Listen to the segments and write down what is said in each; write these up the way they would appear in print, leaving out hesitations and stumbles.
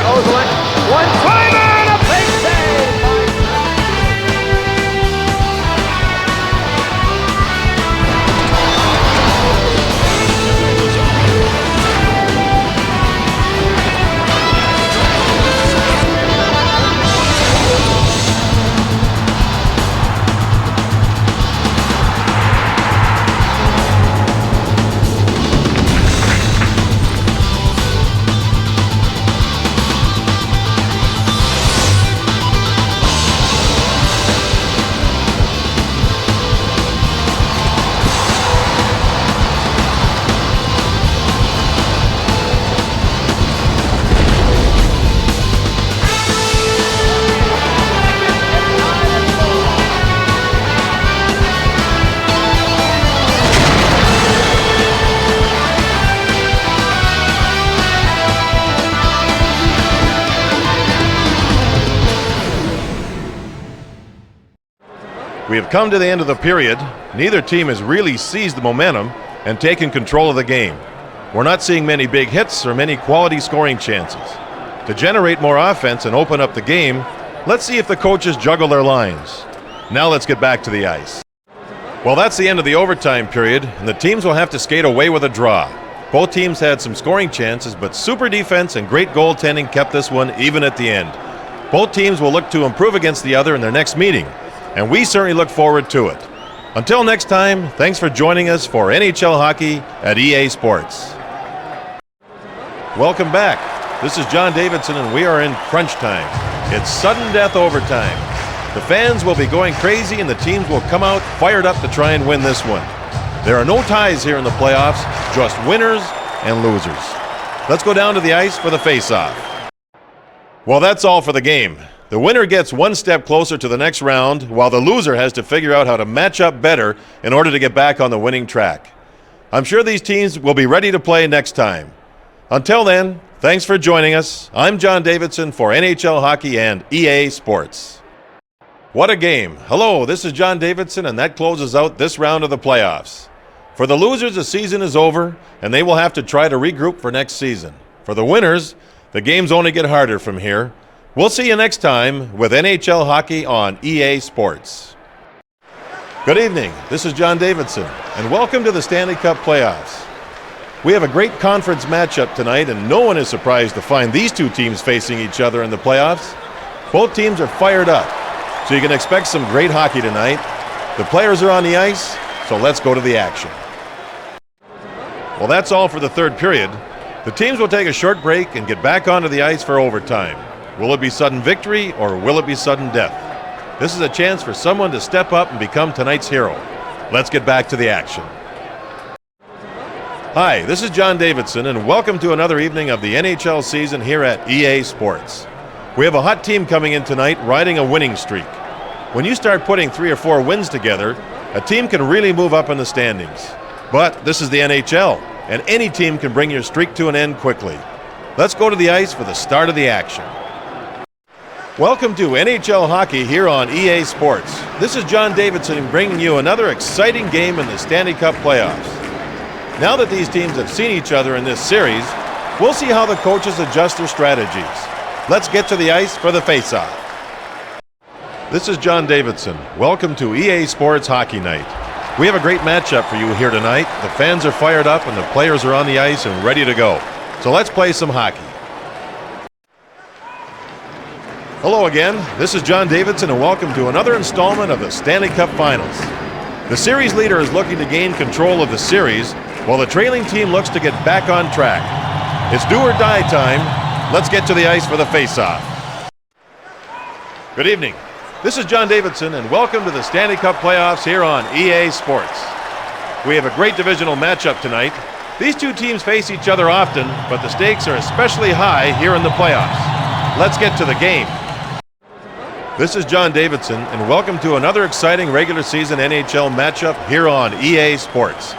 One-timer and a big save! We have come to the end of the period. Neither team has really seized the momentum and taken control of the game. We're not seeing many big hits or many quality scoring chances. To generate more offense and open up the game, let's see if the coaches juggle their lines. Now let's get back to the ice. Well, that's the end of the overtime period, and the teams will have to skate away with a draw. Both teams had some scoring chances, but super defense and great goaltending kept this one even at the end. Both teams will look to improve against the other in their next meeting, and we certainly look forward to it. Until next time, thanks for joining us for NHL Hockey at EA Sports. Welcome back. This is John Davidson, and we are in crunch time. It's sudden death overtime. The fans will be going crazy, and the teams will come out fired up to try and win this one. There are no ties here in the playoffs, just winners and losers. Let's go down to the ice for the face-off. Well, that's all for the game. The winner gets one step closer to the next round, while the loser has to figure out how to match up better in order to get back on the winning track. I'm sure these teams will be ready to play next time. Until then, thanks for joining us. I'm John Davidson for NHL Hockey and EA Sports. What a game. Hello, this is John Davidson, and that closes out this round of the playoffs. For the losers, the season is over, and they will have to try to regroup for next season. For the winners, the games only get harder from here. We'll see you next time with NHL Hockey on EA Sports. Good evening, this is John Davidson, and welcome to the Stanley Cup playoffs. We have a great conference matchup tonight, and no one is surprised to find these two teams facing each other in the playoffs. Both teams are fired up, so you can expect some great hockey tonight. The players are on the ice, so let's go to the action. Well, that's all for the third period. The teams will take a short break and get back onto the ice for overtime. Will it be sudden victory or will it be sudden death? This is a chance for someone to step up and become tonight's hero. Let's get back to the action. Hi, this is John Davidson, and welcome to another evening of the NHL season here at EA Sports. We have a hot team coming in tonight riding a winning streak. When you start putting 3 or 4 wins together, a team can really move up in the standings. But this is the NHL, and any team can bring your streak to an end quickly. Let's go to the ice for the start of the action. Welcome to NHL Hockey here on EA Sports. This is John Davidson bringing you another exciting game in the Stanley Cup playoffs. Now that these teams have seen each other in this series, we'll see how the coaches adjust their strategies. Let's get to the ice for the face-off. This is John Davidson. Welcome to EA Sports Hockey Night. We have a great matchup for you here tonight. The fans are fired up and the players are on the ice and ready to go. So let's play some hockey. Hello again, this is John Davidson, and welcome to another installment of the Stanley Cup Finals. The series leader is looking to gain control of the series, while the trailing team looks to get back on track. It's do or die time. Let's get to the ice for the face-off. Good evening, this is John Davidson, and welcome to the Stanley Cup playoffs here on EA Sports. We have a great divisional matchup tonight. These two teams face each other often, but the stakes are especially high here in the playoffs. Let's get to the game. This is John Davidson, and welcome to another exciting regular season NHL matchup here on EA Sports.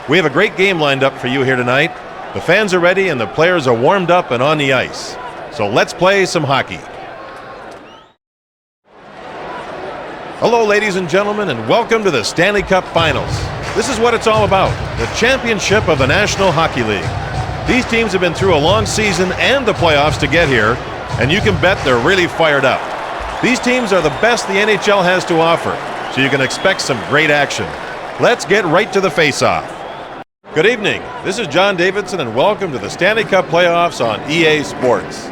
We have a great game lined up for you here tonight. The fans are ready and the players are warmed up and on the ice. So let's play some hockey. Hello, ladies and gentlemen, and welcome to the Stanley Cup Finals. This is what it's all about, the championship of the National Hockey League. These teams have been through a long season and the playoffs to get here, and you can bet they're really fired up. These teams are the best the NHL has to offer, so you can expect some great action. Let's get right to the face-off. Good evening. This is John Davidson, and welcome to the Stanley Cup playoffs on EA Sports.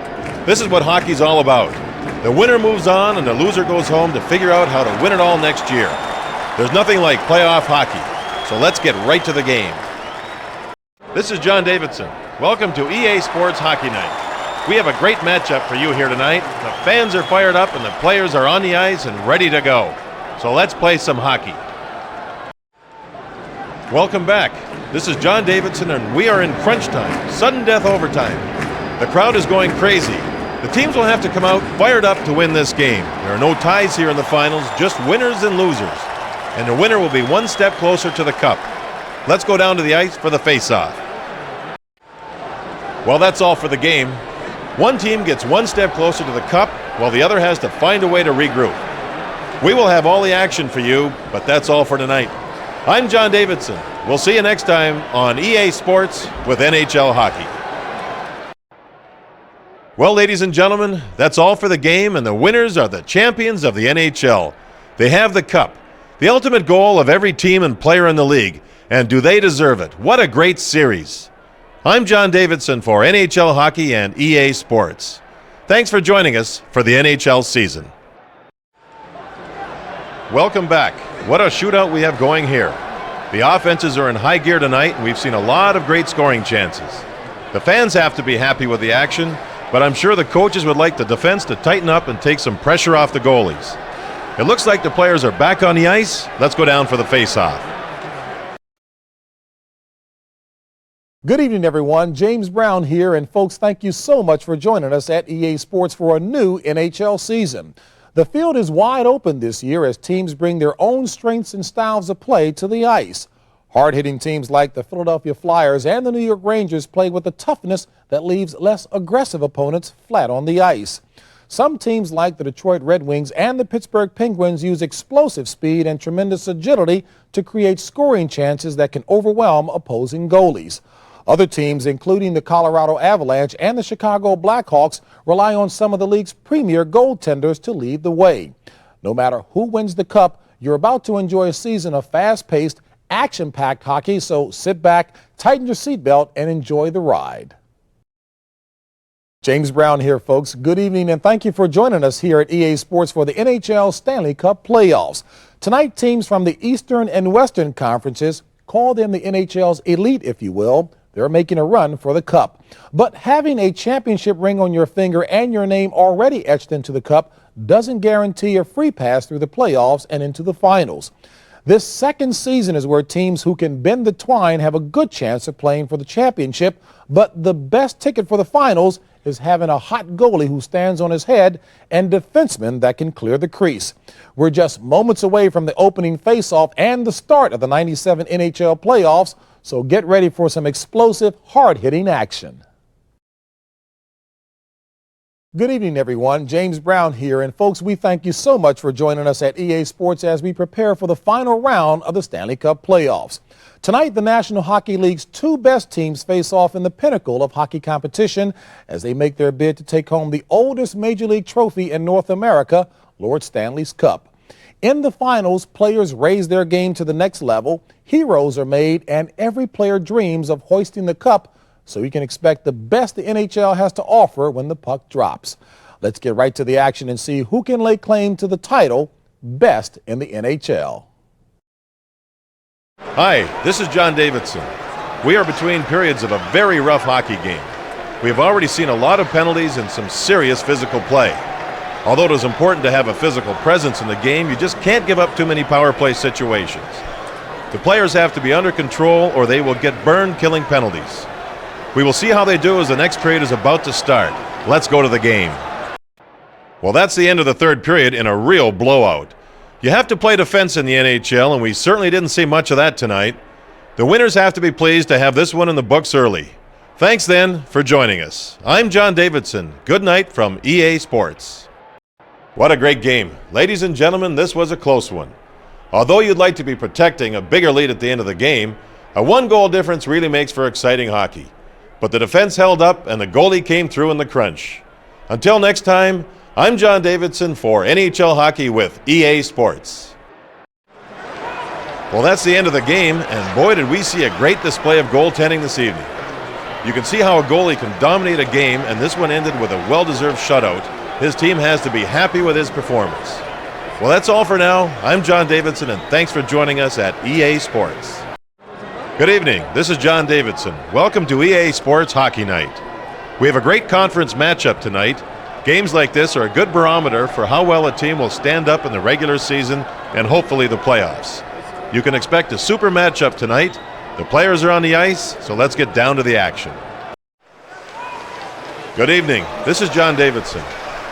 This is what hockey's all about. The winner moves on, and the loser goes home to figure out how to win it all next year. There's nothing like playoff hockey, so let's get right to the game. This is John Davidson. Welcome to EA Sports Hockey Night. We have a great matchup for you here tonight. The fans are fired up and the players are on the ice and ready to go. So let's play some hockey. Welcome back. This is John Davidson, and we are in crunch time, sudden death overtime. The crowd is going crazy. The teams will have to come out fired up to win this game. There are no ties here in the finals, just winners and losers. And the winner will be one step closer to the cup. Let's go down to the ice for the face-off. Well, that's all for the game. One team gets one step closer to the cup, while the other has to find a way to regroup. We will have all the action for you, but that's all for tonight. I'm John Davidson. We'll see you next time on EA Sports with NHL Hockey. Well, ladies and gentlemen, that's all for the game, and the winners are the champions of the NHL. They have the cup, the ultimate goal of every team and player in the league, and do they deserve it? What a great series. I'm John Davidson for NHL Hockey and EA Sports. Thanks for joining us for the NHL season. Welcome back. What a shootout we have going here. The offenses are in high gear tonight, and we've seen a lot of great scoring chances. The fans have to be happy with the action, but I'm sure the coaches would like the defense to tighten up and take some pressure off the goalies. It looks like the players are back on the ice. Let's go down for the face-off. Good evening, everyone. James Brown here, and folks, thank you so much for joining us at EA Sports for a new NHL season. The field is wide open this year as teams bring their own strengths and styles of play to the ice. Hard-hitting teams like the Philadelphia Flyers and the New York Rangers play with a toughness that leaves less aggressive opponents flat on the ice. Some teams like the Detroit Red Wings and the Pittsburgh Penguins use explosive speed and tremendous agility to create scoring chances that can overwhelm opposing goalies. Other teams, including the Colorado Avalanche and the Chicago Blackhawks, rely on some of the league's premier goaltenders to lead the way. No matter who wins the cup, you're about to enjoy a season of fast-paced, action-packed hockey, so sit back, tighten your seatbelt, and enjoy the ride. James Brown here, folks. Good evening, and thank you for joining us here at EA Sports for the NHL Stanley Cup playoffs. Tonight, teams from the Eastern and Western Conferences, call them the NHL's elite, if you will, they're making a run for the cup. But having a championship ring on your finger and your name already etched into the cup doesn't guarantee a free pass through the playoffs and into the finals. This second season is where teams who can bend the twine have a good chance of playing for the championship, but the best ticket for the finals is having a hot goalie who stands on his head and defensemen that can clear the crease. We're just moments away from the opening faceoff and the start of the 97 NHL playoffs, so get ready for some explosive, hard-hitting action. Good evening, everyone. James Brown here, and folks, we thank you so much for joining us at EA Sports as we prepare for the final round of the Stanley Cup playoffs. Tonight, the National Hockey League's two best teams face off in the pinnacle of hockey competition as they make their bid to take home the oldest Major League trophy in North America, Lord Stanley's Cup. In the finals, players raise their game to the next level, heroes are made, and every player dreams of hoisting the cup, so you can expect the best the NHL has to offer when the puck drops. Let's get right to the action and see who can lay claim to the title, Best in the NHL. Hi, this is John Davidson. We are between periods of a very rough hockey game. We have already seen a lot of penalties and some serious physical play. Although it is important to have a physical presence in the game, you just can't give up too many power play situations. The players have to be under control or they will get burned killing penalties. We will see how they do as the next period is about to start. Let's go to the game. Well, that's the end of the third period in a real blowout. You have to play defense in the NHL, and we certainly didn't see much of that tonight. The winners have to be pleased to have this one in the books early. Thanks then for joining us. I'm John Davidson. Good night from EA Sports. What a great game. Ladies and gentlemen, this was a close one. Although you'd like to be protecting a bigger lead at the end of the game, a one-goal difference really makes for exciting hockey. But the defense held up and the goalie came through in the crunch. Until next time, I'm John Davidson for NHL Hockey with EA Sports. Well, that's the end of the game, and boy did we see a great display of goaltending this evening. You can see how a goalie can dominate a game, and this one ended with a well-deserved shutout. His team has to be happy with his performance. Well, that's all for now. I'm John Davidson, and thanks for joining us at EA Sports. Good evening. This is John Davidson. Welcome to EA Sports Hockey Night. We have a great conference matchup tonight. Games like this are a good barometer for how well a team will stand up in the regular season and hopefully the playoffs. You can expect a super matchup tonight. The players are on the ice, so let's get down to the action. Good evening. This is John Davidson.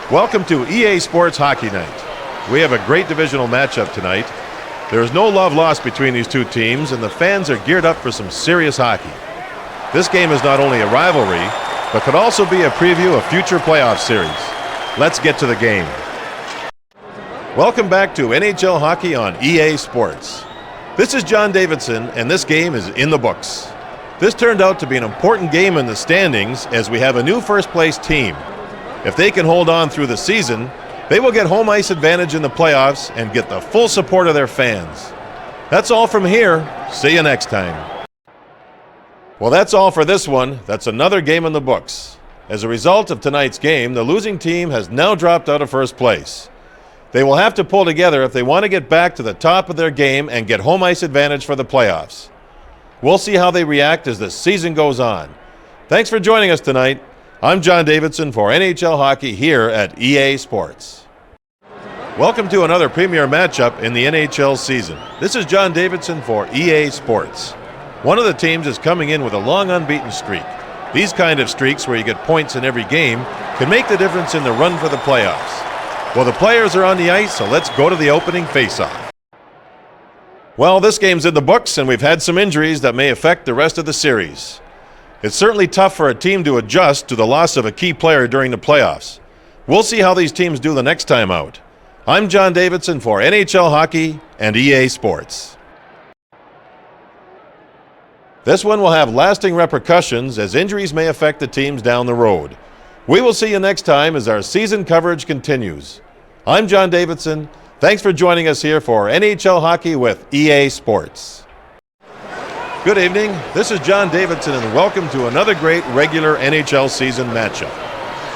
Welcome to EA Sports Hockey Night. We have a great divisional matchup tonight. There is no love lost between these two teams, and the fans are geared up for some serious hockey. This game is not only a rivalry, but could also be a preview of future playoff series. Let's get to the game. Welcome back to NHL Hockey on EA Sports. This is John Davidson, and this game is in the books. This turned out to be an important game in the standings as we have a new first-place team. If they can hold on through the season, they will get home ice advantage in the playoffs and get the full support of their fans. That's all from here. See you next time. Well, that's all for this one. That's another game in the books. As a result of tonight's game, the losing team has now dropped out of first place. They will have to pull together if they want to get back to the top of their game and get home ice advantage for the playoffs. We'll see how they react as the season goes on. Thanks for joining us tonight. I'm John Davidson for NHL Hockey here at EA Sports. Welcome to another premier matchup in the NHL season. This is John Davidson for EA Sports. One of the teams is coming in with a long unbeaten streak. These kind of streaks where you get points in every game can make the difference in the run for the playoffs. Well, the players are on the ice, so let's go to the opening faceoff. Well, this game's in the books, and we've had some injuries that may affect the rest of the series. It's certainly tough for a team to adjust to the loss of a key player during the playoffs. We'll see how these teams do the next time out. I'm John Davidson for NHL Hockey and EA Sports. This one will have lasting repercussions as injuries may affect the teams down the road. We will see you next time as our season coverage continues. I'm John Davidson. Thanks for joining us here for NHL Hockey with EA Sports. Good evening. This is John Davidson, and welcome to another great regular NHL season matchup.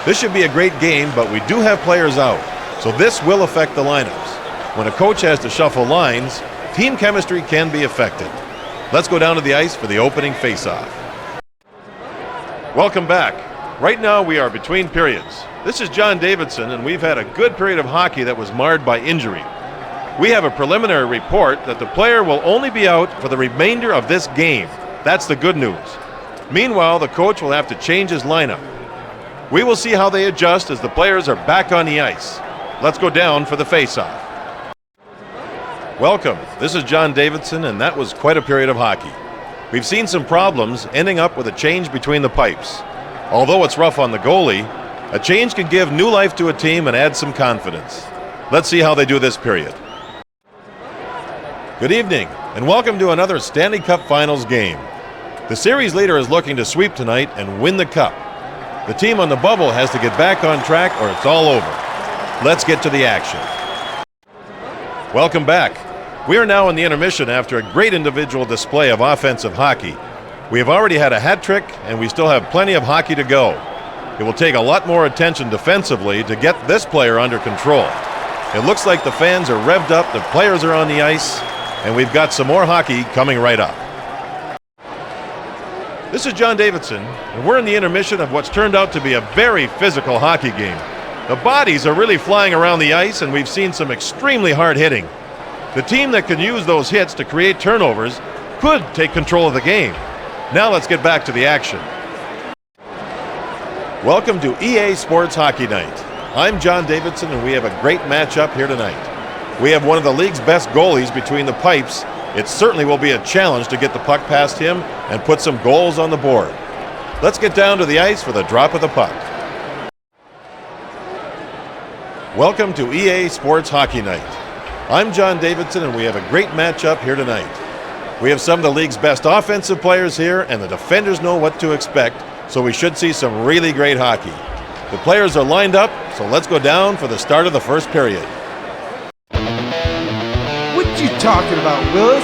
This should be a great game, but we do have players out, so this will affect the lineups. When a coach has to shuffle lines, team chemistry can be affected. Let's go down to the ice for the opening faceoff. Welcome back. Right now we are between periods. This is John Davidson, and we've had a good period of hockey that was marred by injury. We have a preliminary report that the player will only be out for the remainder of this game. That's the good news. Meanwhile, the coach will have to change his lineup. We will see how they adjust as the players are back on the ice. Let's go down for the faceoff. Welcome. This is John Davidson, and that was quite a period of hockey. We've seen some problems ending up with a change between the pipes. Although it's rough on the goalie, a change can give new life to a team and add some confidence. Let's see how they do this period. Good evening, and welcome to another Stanley Cup Finals game. The series leader is looking to sweep tonight and win the cup. The team on the bubble has to get back on track or it's all over. Let's get to the action. Welcome back. We are now in the intermission after a great individual display of offensive hockey. We have already had a hat trick, and we still have plenty of hockey to go. It will take a lot more attention defensively to get this player under control. It looks like the fans are revved up, the players are on the ice, and we've got some more hockey coming right up. This is John Davidson, and we're in the intermission of what's turned out to be a very physical hockey game. The bodies are really flying around the ice, and we've seen some extremely hard hitting. The team that can use those hits to create turnovers could take control of the game. Now let's get back to the action. Welcome to EA Sports Hockey Night. I'm John Davidson, and we have a great matchup here tonight. We have one of the league's best goalies between the pipes. It certainly will be a challenge to get the puck past him and put some goals on the board. Let's get down to the ice for the drop of the puck. Welcome to EA Sports Hockey Night. I'm John Davidson, and we have a great matchup here tonight. We have some of the league's best offensive players here, and the defenders know what to expect, so we should see some really great hockey. The players are lined up, so let's go down for the start of the first period. What you talking about, Willis?